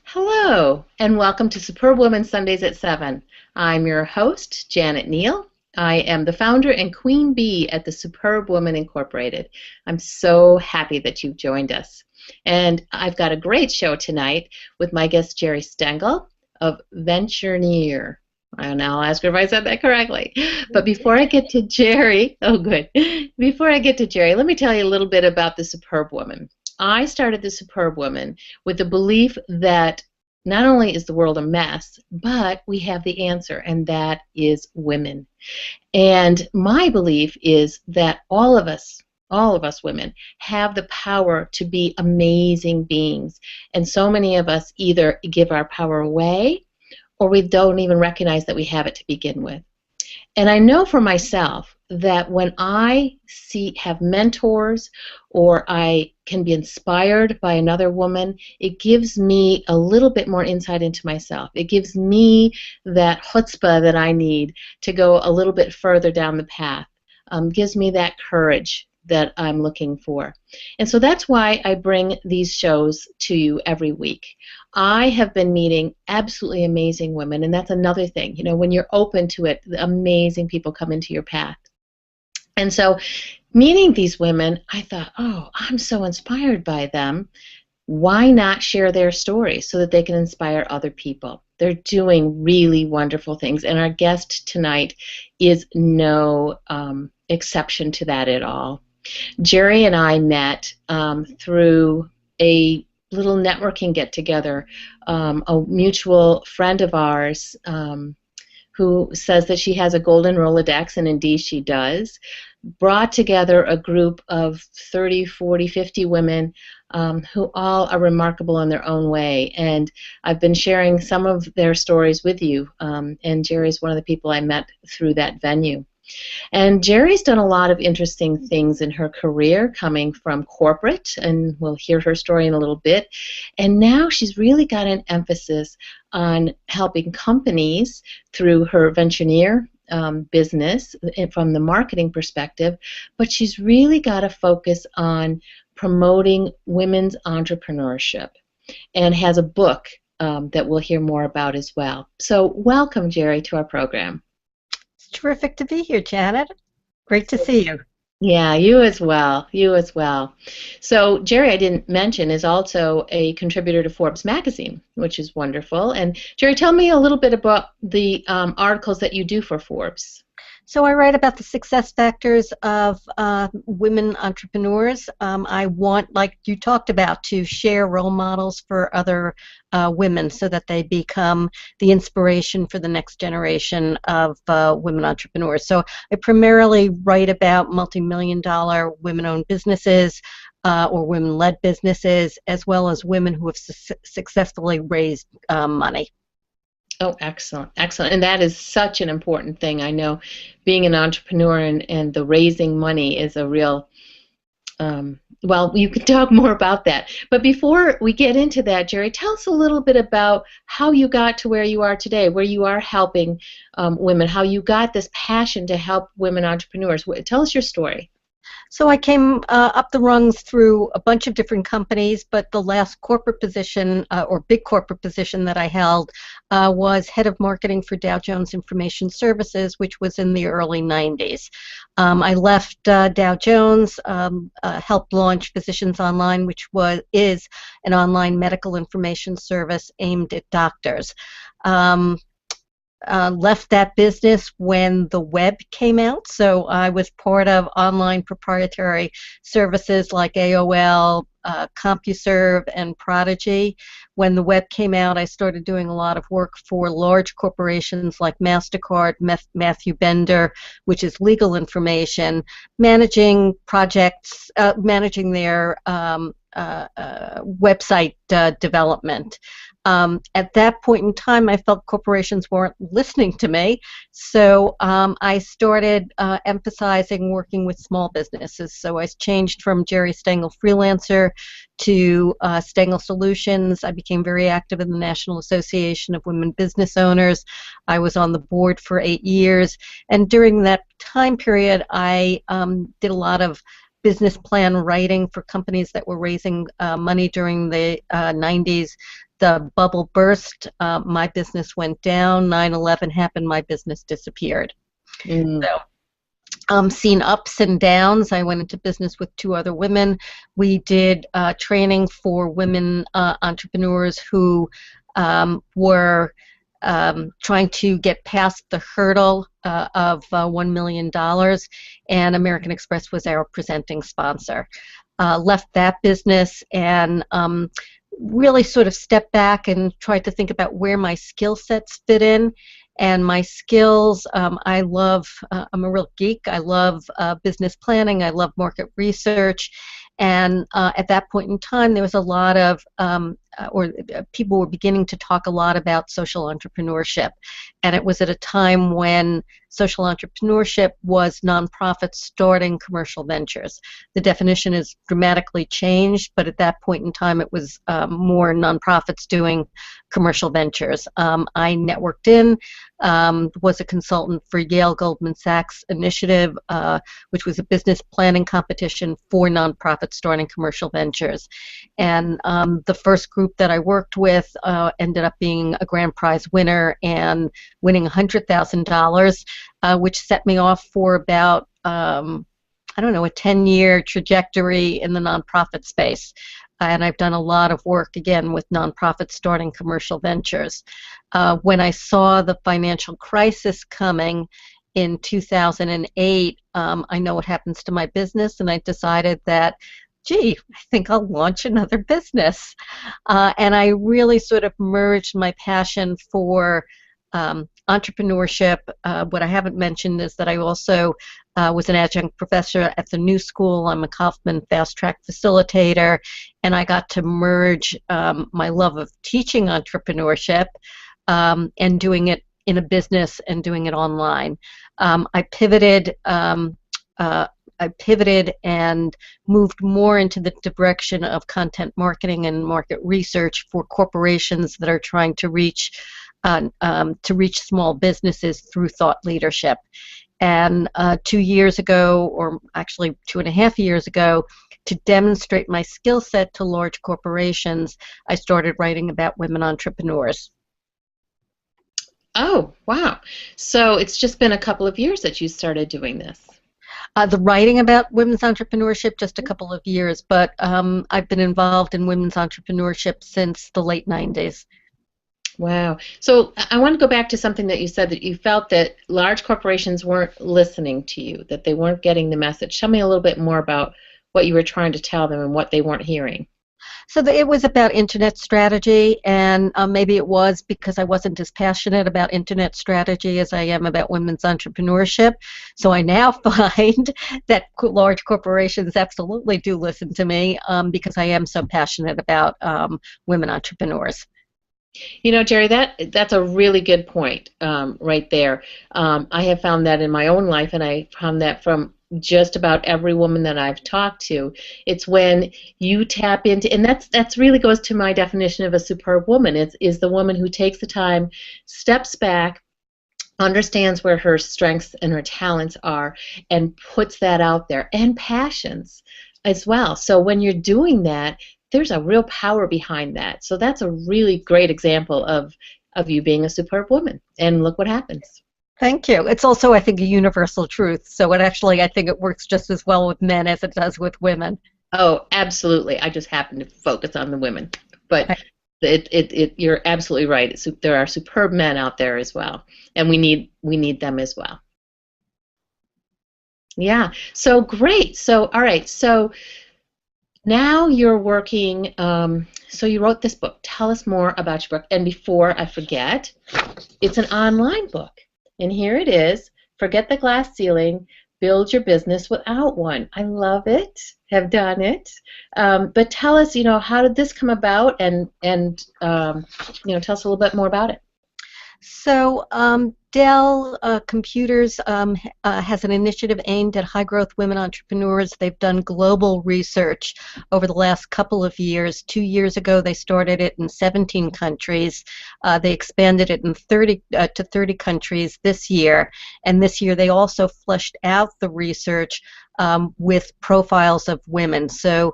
Hello, and welcome to Superbwoman Sundays at 7. I'm your host, Janet Neal. I am the founder and queen bee at the Superbwoman Incorporated. I'm so happy that you've joined us. And I've got a great show tonight with my guest, Geri Stengel of Ventureneer. And I'll ask her if I said that correctly. But before I get to Geri, oh good. Before I get to Geri, let me tell you a little bit about the Superbwoman. I started the Superbwoman with the belief that not only is the world a mess, but we have the answer, and that is women. And my belief is that all of us women, have the power to be amazing beings. And so many of us either give our power away or we don't even recognize that we have it to begin with. And I know for myself that when I have mentors or I can be inspired by another woman, it gives me a little bit more insight into myself. It gives me that chutzpah that I need to go a little bit further down the path. Gives me that courage that I'm looking for. And so that's why I bring these shows to you every week. I have been meeting absolutely amazing women, and that's another thing. You know, when you're open to it, amazing people come into your path. And so meeting these women, I thought, oh, I'm so inspired by them. Why not share their stories so that they can inspire other people? They're doing really wonderful things, and our guest tonight is no exception to that at all. Geri and I met through a little networking get-together. A mutual friend of ours who says that she has a golden Rolodex, and indeed she does, brought together a group of 30, 40, 50 women who all are remarkable in their own way. And I've been sharing some of their stories with you, and Geri's one of the people I met through that venue. And Geri's done a lot of interesting things in her career, coming from corporate, and we'll hear her story in a little bit. And now she's really got an emphasis on helping companies through her Ventureneer business from the marketing perspective, but she's really got a focus on promoting women's entrepreneurship and has a book that we'll hear more about as well. So welcome, Geri, to our program. It's terrific to be here, Janet. Great to see you. Yeah, you as well. You as well. So Geri, I didn't mention, is also a contributor to Forbes magazine, which is wonderful. And Geri, tell me a little bit about the articles that you do for Forbes. So I write about the success factors of women entrepreneurs. I want, like you talked about, to share role models for other women so that they become the inspiration for the next generation of women entrepreneurs. So I primarily write about multi-million-dollar women-owned businesses or women-led businesses, as well as women who have successfully raised money. Oh, excellent, excellent. And that is such an important thing. I know being an entrepreneur and the raising money is a real, well, you can talk more about that. But before we get into that, Geri, tell us a little bit about how you got to where you are today, where you are helping women, how you got this passion to help women entrepreneurs. Tell us your story. So I came up the rungs through a bunch of different companies, but the last corporate position or big corporate position that I held was head of marketing for Dow Jones Information Services, which was in the early 90s. I left Dow Jones, helped launch Physicians Online, which is an online medical information service aimed at doctors. Left that business when the web came out, so I was part of online proprietary services like AOL, CompuServe, and Prodigy. When the web came out, I started doing a lot of work for large corporations like MasterCard, Matthew Bender, which is legal information, managing projects, managing their website development. At that point in time, I felt corporations weren't listening to me, so I started emphasizing working with small businesses. So I changed from Geri Stengel freelancer to Stengel Solutions. I became very active in the National Association of Women Business Owners. I was on the board for 8 years, and during that time period, I did a lot of business plan writing for companies that were raising money during the 90s. The bubble burst, my business went down, 9/11 happened, my business disappeared. Mm. So seen ups and downs. I went into business with two other women. We did training for women entrepreneurs who were trying to get past the hurdle of $1 million, and American Express was our presenting sponsor. Left that business and really sort of stepped back and tried to think about where my skill sets fit in. And my skills, I love, I'm a real geek. I love business planning. I love market research. And at that point in time, there was a lot of, people were beginning to talk a lot about social entrepreneurship. And it was at a time when social entrepreneurship was nonprofits starting commercial ventures. The definition has dramatically changed, but at that point in time, it was more nonprofits doing commercial ventures. I networked in, was a consultant for Yale Goldman Sachs Initiative, which was a business planning competition for nonprofits starting commercial ventures. And the first group that I worked with ended up being a grand prize winner and winning $100,000, which set me off for about, I don't know, a 10-year trajectory in the nonprofit space. And I've done a lot of work, again, with nonprofits starting commercial ventures. When I saw the financial crisis coming in 2008, I know what happens to my business, and I decided that, gee, I think I'll launch another business. And I really sort of merged my passion for entrepreneurship. What I haven't mentioned is that I also was an adjunct professor at the New School. I'm a Kaufman Fast Track facilitator, and I got to merge my love of teaching entrepreneurship and doing it in a business and doing it online. I pivoted and moved more into the direction of content marketing and market research for corporations that are trying to reach small businesses through thought leadership. And 2 years ago, or actually 2.5 years ago, to demonstrate my skill set to large corporations, I started writing about women entrepreneurs. Oh, wow. So it's just been a couple of years that you started doing this. The writing about women's entrepreneurship, just a couple of years, but I've been involved in women's entrepreneurship since the late 90s. Wow. So I want to go back to something that you said, that you felt that large corporations weren't listening to you, that they weren't getting the message. Tell me a little bit more about what you were trying to tell them and what they weren't hearing. So it was about internet strategy, and maybe it was because I wasn't as passionate about internet strategy as I am about women's entrepreneurship. So I now find that large corporations absolutely do listen to me because I am so passionate about women entrepreneurs. You know, Geri, that's a really good point right there. I have found that in my own life, and I found that from just about every woman that I've talked to. It's when you tap into, and that's really goes to my definition of a superb woman. Is the woman who takes the time, steps back, understands where her strengths and her talents are, and puts that out there, and passions as well. So when you're doing that, there's a real power behind that. So that's a really great example of you being a superb woman. And look what happens. Thank you. It's also, I think, a universal truth. So I think it works just as well with men as it does with women. Oh, absolutely. I just happen to focus on the women. But you're absolutely right. There are superb men out there as well. And we need them as well. Yeah. So great. So all right. So now you're working, so you wrote this book. Tell us more about your book. And before I forget, it's an online book. And here it is, Forget the Glass Ceiling, Build Your Business Without One. I love it, have done it. But tell us, how did this come about? And tell us a little bit more about it. So Dell Computers has an initiative aimed at high-growth women entrepreneurs. They've done global research over the last couple of years. 2 years ago, they started it in 17 countries. They expanded it in 30 to 30 countries this year. And this year, they also fleshed out the research with profiles of women. So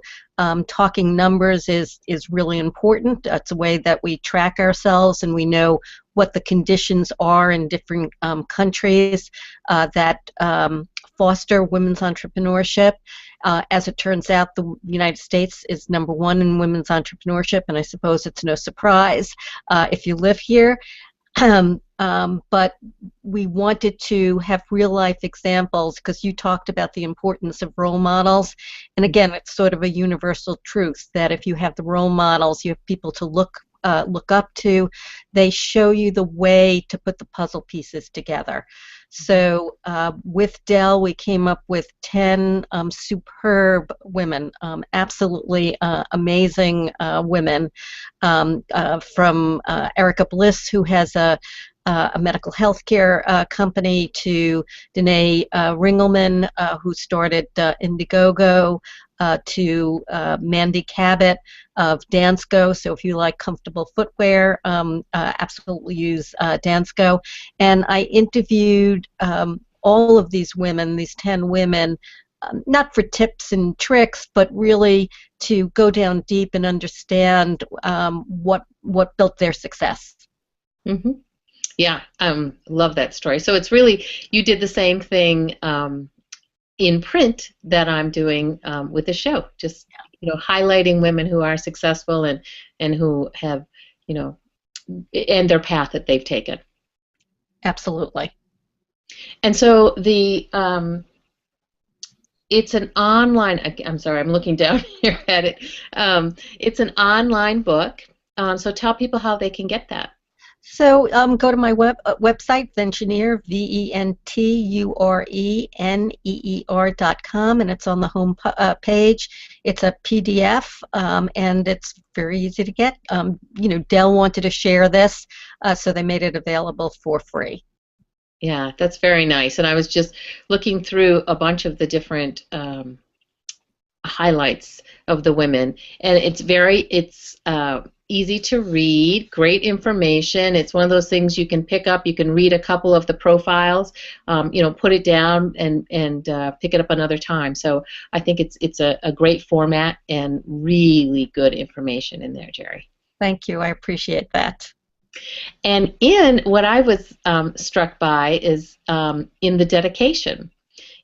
talking numbers is really important. It's a way that we track ourselves and we know what the conditions are in different countries that foster women's entrepreneurship. As it turns out, the United States is #1 in women's entrepreneurship, and I suppose it's no surprise if you live here. But we wanted to have real-life examples because you talked about the importance of role models. And again, it's sort of a universal truth that if you have the role models, you have people to look up to. They show you the way to put the puzzle pieces together. So with Dell, we came up with 10 superb women, absolutely amazing women, from Erica Bliss, who has a medical health care company, to Danae Ringelman, who started Indiegogo, to Mandy Cabot of Dansko. So if you like comfortable footwear, absolutely use Dansko. And I interviewed all of these women, these 10 women, not for tips and tricks, but really to go down deep and understand what built their success. Mm-hmm. Yeah, love that story. So it's really, you did the same thing in print that I'm doing with the show, just highlighting women who are successful and who have, and their path that they've taken. Absolutely. And so it's an online, I'm sorry, I'm looking down here at it. It's an online book. So tell people how they can get that. So go to my website, Ventureneer, VENTURENEER.com, and it's on the home page. It's a PDF, and it's very easy to get. Dell wanted to share this, so they made it available for free. Yeah, that's very nice. And I was just looking through a bunch of the different highlights of the women, and it's easy to read, great information. It's one of those things you can pick up. You can read a couple of the profiles, put it down and pick it up another time. So I think it's a great format and really good information in there, Geri. Thank you. I appreciate that. And in what I was struck by is in the dedication.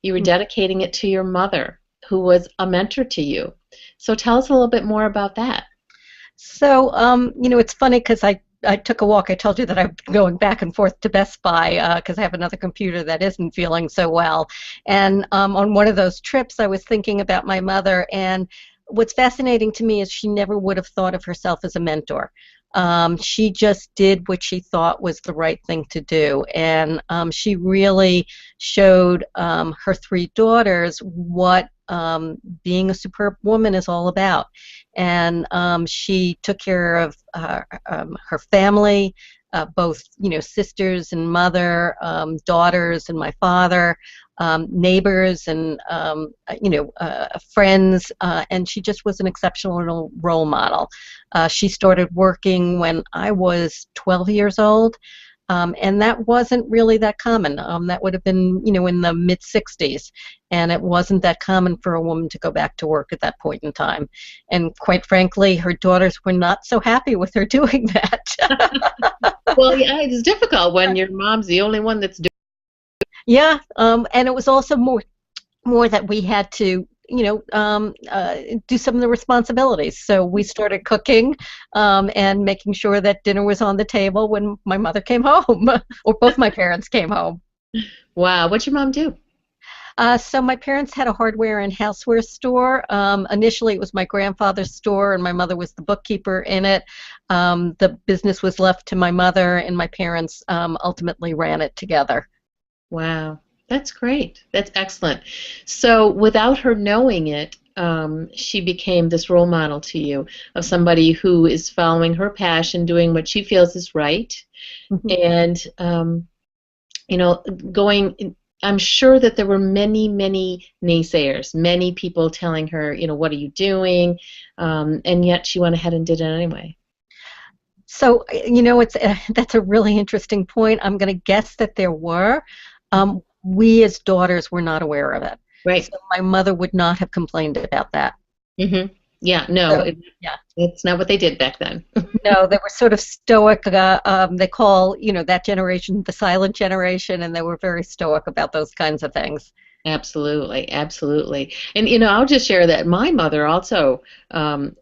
You were dedicating it to your mother, who was a mentor to you. So tell us a little bit more about that. So, it's funny because I took a walk. I told you that I'm going back and forth to Best Buy because I have another computer that isn't feeling so well. And on one of those trips, I was thinking about my mother. And what's fascinating to me is she never would have thought of herself as a mentor. She just did what she thought was the right thing to do. And she really showed her 3 daughters what being a superb woman is all about. And she took care of her family, both sisters and mother, daughters and my father, neighbors and friends, and she just was an exceptional role model. She started working when I was 12 years old. And that wasn't really that common. That would have been, in the mid-60s, and it wasn't that common for a woman to go back to work at that point in time. And quite frankly, her daughters were not so happy with her doing that. Well, yeah, it's difficult when your mom's the only one that's doing it. Yeah, and it was also more that we had to do some of the responsibilities. So we started cooking and making sure that dinner was on the table when my mother came home, or both my parents came home. Wow, what'd your mom do? So my parents had a hardware and houseware store. Initially, it was my grandfather's store, and my mother was the bookkeeper in it. The business was left to my mother, and my parents ultimately ran it together. Wow. That's great. That's excellent. So without her knowing it, she became this role model to you of somebody who is following her passion, doing what she feels is right, Mhm. and you know, going. I'm sure that there were many, many naysayers, many people telling her, you know, what are you doing? And yet she went ahead and did it anyway. So, it's that's a really interesting point. I'm going to guess that there were. We as daughters were not aware of it. So Right. my mother would not have complained about that. Yeah, no, So, yeah. it's not what they did back then. No, they were sort of stoic. They call, that generation the silent generation, and they were very stoic about those kinds of things. Absolutely, absolutely. And you know, I'll just share that my mother also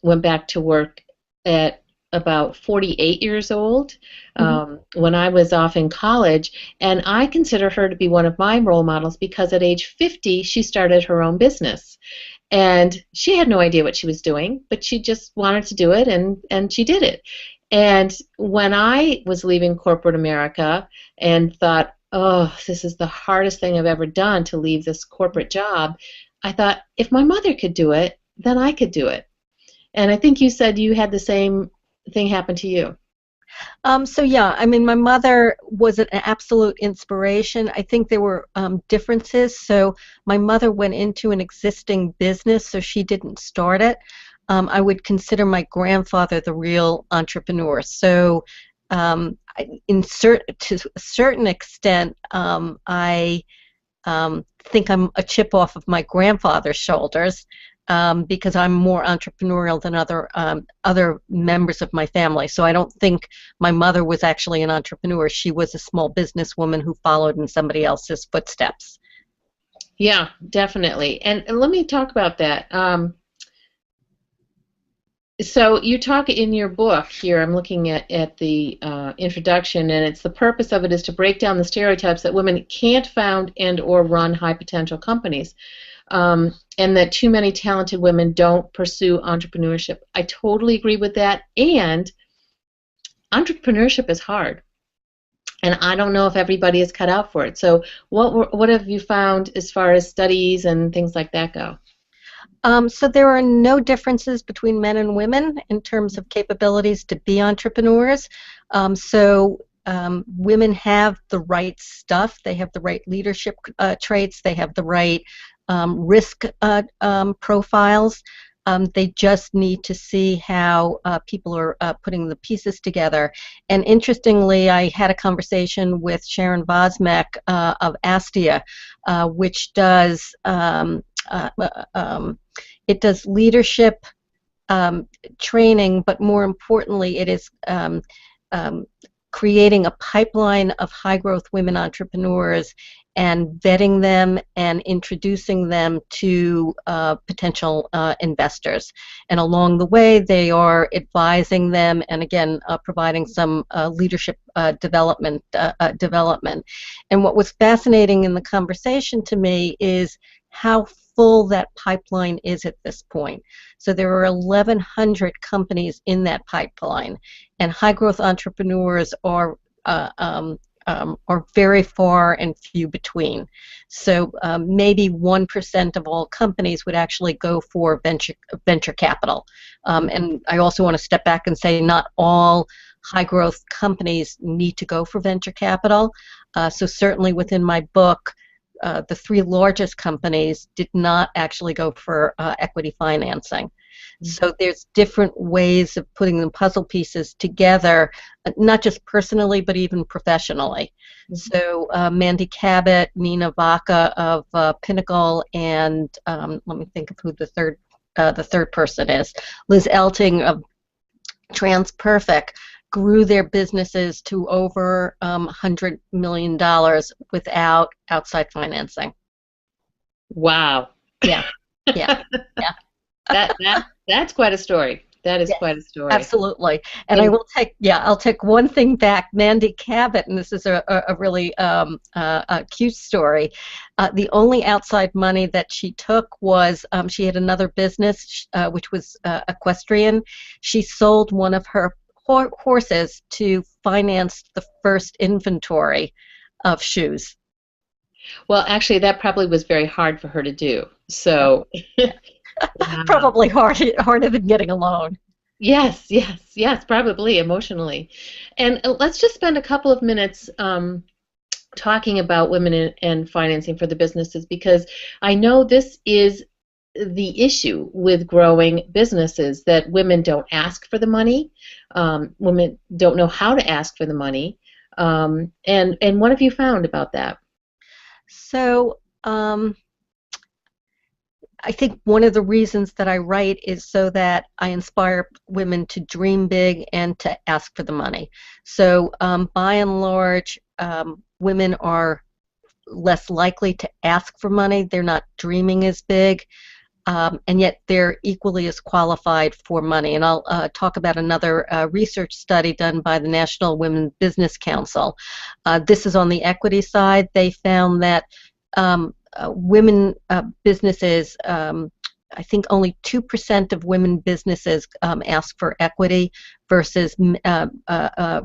went back to work at about 48 years old Hmm. when I was off in college, and I consider her to be one of my role models because at age 50 she started her own business. And she had no idea what she was doing, but she just wanted to do it, and she did it. And when I was leaving corporate America and thought, oh, this is the hardest thing I've ever done to leave this corporate job, I thought, if my mother could do it, then I could do it. And I think you said you had the same thing happen to you. So yeah, I mean, my mother was an absolute inspiration. I think there were differences. So my mother went into an existing business, so she didn't start it. I would consider my grandfather the real entrepreneur. So to a certain extent, I think I'm a chip off of my grandfather's shoulders because I'm more entrepreneurial than other members of my family. So I don't think my mother was actually an entrepreneur. She was a small businesswoman who followed in somebody else's footsteps. Yeah, definitely. And let me talk about that. So you talk in your book here, I'm looking at the introduction, and it's the purpose of it is to break down the stereotypes that women can't found and or run high potential companies, and that too many talented women don't pursue entrepreneurship. I totally agree with that, and entrepreneurship is hard, and I don't know if everybody is cut out for it. So what have you found as far as studies and things like that go? So there are no differences between men and women in terms of capabilities to be entrepreneurs. Women have the right stuff. They have the right leadership traits. They have the right risk profiles. They just need to see how people are putting the pieces together. And interestingly, I had a conversation with Sharon Vosmek of Astia, which does uh, um, it does leadership training, but more importantly, it is um, creating a pipeline of high growth women entrepreneurs and vetting them and introducing them to potential investors. And along the way, they are advising them and again providing some leadership development. And what was fascinating in the conversation to me is how full that pipeline is at this point. So there are 1,100 companies in that pipeline, and high growth entrepreneurs are very far and few between. So maybe 1% of all companies would actually go for venture capital. And I also want to step back and say not all high growth companies need to go for venture capital. So certainly within my book, the three largest companies did not actually go for equity financing. So there's different ways of putting the puzzle pieces together, not just personally, but even professionally. So Mandy Cabot, Nina Vaca of Pinnacle, and let me think of who the third person is. Liz Elting of TransPerfect grew their businesses to over $100 million without outside financing. Wow. Yeah, yeah, yeah. That's quite a story. That is Yes, quite a story. absolutely. And And I'll take one thing back. Mandy Cabot, and this is a really a cute story. The only outside money that she took was she had another business, which was equestrian. She sold one of her horses to finance the first inventory of shoes. well, actually, that probably was very hard for her to do. So, Wow. Probably harder than getting a loan. Yes, yes, yes, probably emotionally. And let's just spend a couple of minutes talking about women and financing for the businesses because I know this is the issue with growing businesses that women don't ask for the money, women don't know how to ask for the money, and what have you found about that? So I think one of the reasons that I write is so that I inspire women to dream big and to ask for the money. So by and large, women are less likely to ask for money. They're not dreaming as big. And yet they're equally as qualified for money. And I'll talk about another research study done by the National Women Business Council. This is on the equity side. They found that women businesses, I think only 2% of women businesses ask for equity versus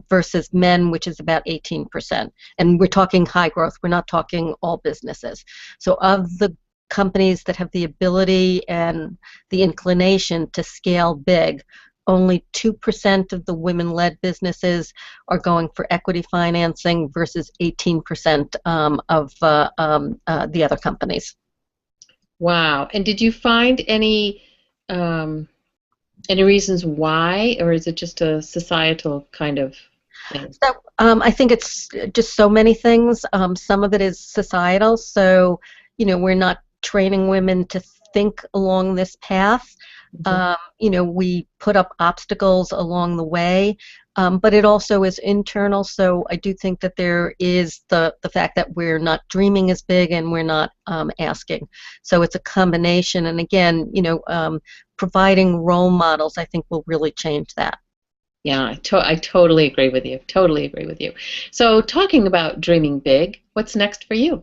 versus men, which is about 18%. And we're talking high growth. We're not talking all businesses. So of the companies that have the ability and the inclination to scale big, only 2% of the women-led businesses are going for equity financing versus 18% of the other companies. Wow. And did you find um, any reasons why, or is it just a societal kind of thing? So I think it's just so many things. Some of it is societal. So, we're not training women to think along this path. Mhm. We put up obstacles along the way, but it also is internal. So I do think that there is the fact that we're not dreaming as big and we're not asking. So it's a combination. And again, providing role models, I think, will really change that. Yeah, I totally agree with you. Totally agree with you. So, talking about dreaming big, what's next for you?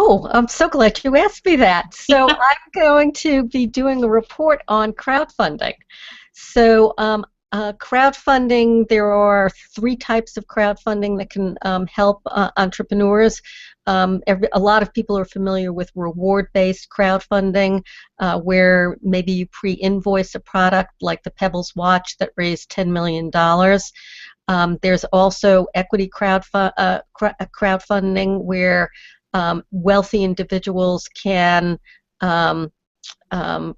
Oh, I'm so glad you asked me that. So I'm going to be doing a report on crowdfunding. So crowdfunding, there are three types of crowdfunding that can help entrepreneurs. A lot of people are familiar with reward-based crowdfunding, where maybe you pre-invoice a product like the Pebbles watch that raised $10 million. There's also equity crowdfunding where wealthy individuals can um,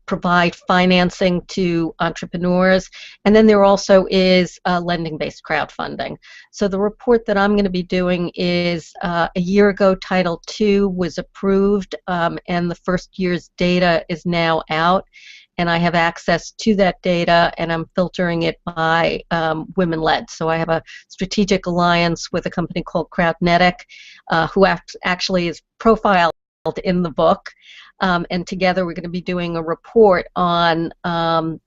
provide financing to entrepreneurs. And then there also is lending-based crowdfunding. So the report that I'm going to be doing is a year ago, Title II was approved, and the first year's data is now out. And I have access to that data, and I'm filtering it by women-led. So I have a strategic alliance with a company called Crowdnetic, who actually is profiled in the book. And together we're going to be doing a report on the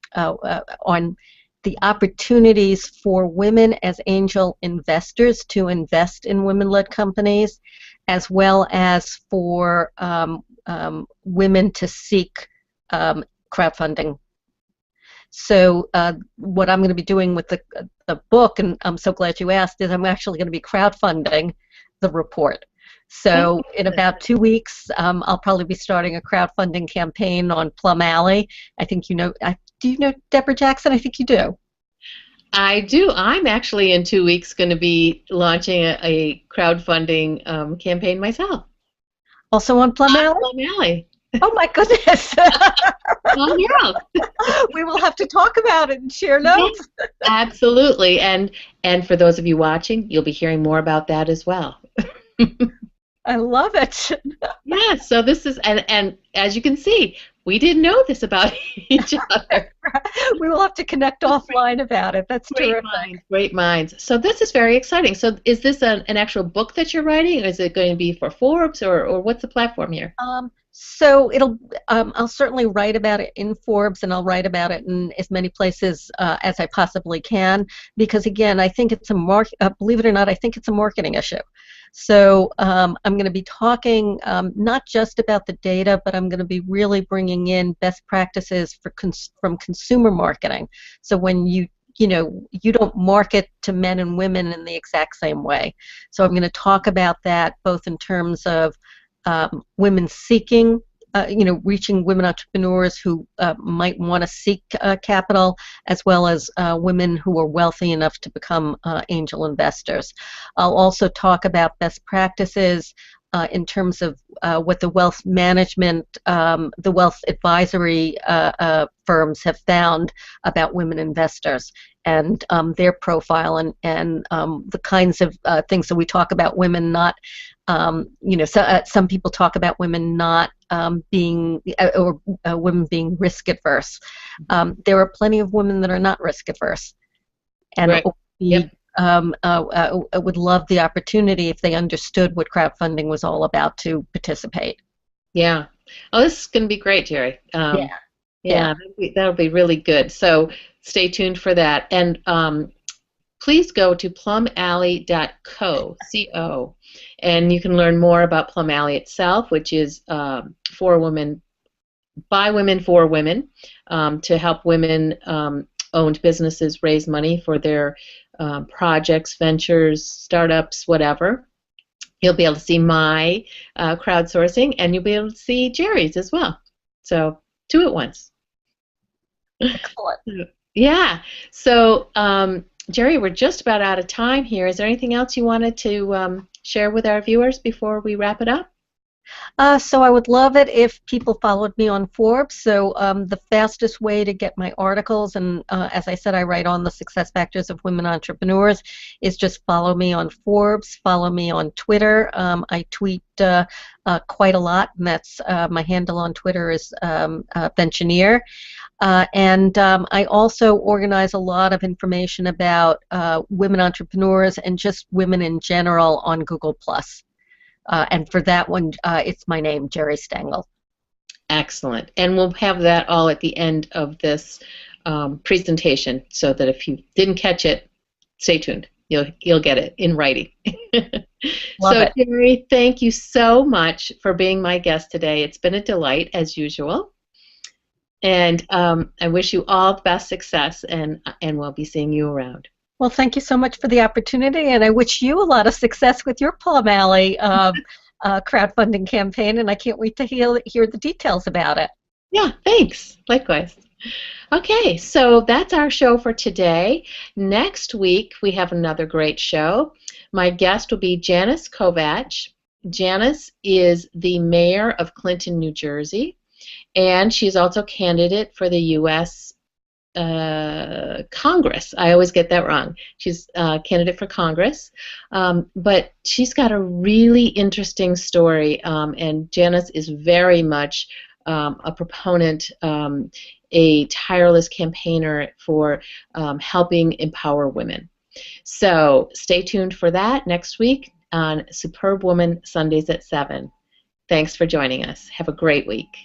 opportunities for women as angel investors to invest in women-led companies, as well as for women to seek crowdfunding. So what I'm going to be doing with the book, and I'm so glad you asked, is I'm actually going to be crowdfunding the report. So in about 2 weeks, I'll probably be starting a crowdfunding campaign on Plum Alley. I think you know. Do you know Deborah Jackson? I think you do. I do. I'm actually in 2 weeks going to be launching a crowdfunding campaign myself Also on Plum on Alley. Plum Alley. Oh my goodness. Oh, yeah. We will have to talk about it and share Yes, notes. absolutely. And for those of you watching, you'll be hearing more about that as well. I love it. Yeah, so this is and as you can see, we didn't know this about each other. We will have to connect offline about it. That's Great terrific. minds, great minds. So this is very exciting. So is this an actual book that you're writing? Or is it going to be for Forbes or what's the platform here? So I'll certainly write about it in Forbes, and I'll write about it in as many places as I possibly can, because again, I think it's believe it or not, I think it's a marketing issue. So I'm going to be talking not just about the data, but I'm going to be really bringing in best practices from consumer marketing. So when you don't market to men and women in the exact same way. So I'm going to talk about that both in terms of women seeking reaching women entrepreneurs who might want to seek capital, as well as women who are wealthy enough to become angel investors. I'll also talk about best practices in terms of what the wealth management, the wealth advisory firms have found about women investors, and their profile, and the kinds of things that we talk about women not, some people talk about women not being, or women being risk adverse. There are plenty of women that are not risk adverse, and Right. Yep. would love the opportunity if they understood what crowdfunding was all about to participate. Yeah. Oh, this is going to be great, Jerry. Yeah. Yeah, that'll be really good. So stay tuned for that. And please go to plumalley.co, and you can learn more about Plum Alley itself, which is for women, by women, for women, to help women owned businesses raise money for their projects, ventures, startups, whatever. You'll be able to see my crowdsourcing, and you'll be able to see Jerry's as well. So 2 at once. Excellent. Yeah. So, Jerry, we're just about out of time here. Is there anything else you wanted to share with our viewers before we wrap it up? So I would love it if people followed me on Forbes. So the fastest way to get my articles, and as I said, I write on the success factors of women entrepreneurs, is just follow me on Forbes, follow me on Twitter. I tweet quite a lot, and that's my handle on Twitter is Ventuneer. And I also organize a lot of information about women entrepreneurs and just women in general on Google+. And for that one, it's my name, Geri Stengel. Excellent. And we'll have that all at the end of this presentation, so that if you didn't catch it, stay tuned. You'll get it in writing. Love it. Jerry, thank you so much for being my guest today. It's been a delight, as usual. And I wish you all the best success, and we'll be seeing you around. Well, thank you so much for the opportunity, and I wish you a lot of success with your Plum Alley crowdfunding campaign, and I can't wait to hear the details about it. Yeah, thanks. Likewise. Okay, so that's our show for today. Next week, we have another great show. My guest will be Janice Kovach. Janice is the mayor of Clinton, New Jersey, and she's also a candidate for the U.S. Congress. I always get that wrong. She's a candidate for Congress, but she's got a really interesting story, and Janice is very much a proponent, a tireless campaigner for helping empower women. So stay tuned for that next week on Superb Woman Sundays at 7. Thanks for joining us. Have a great week.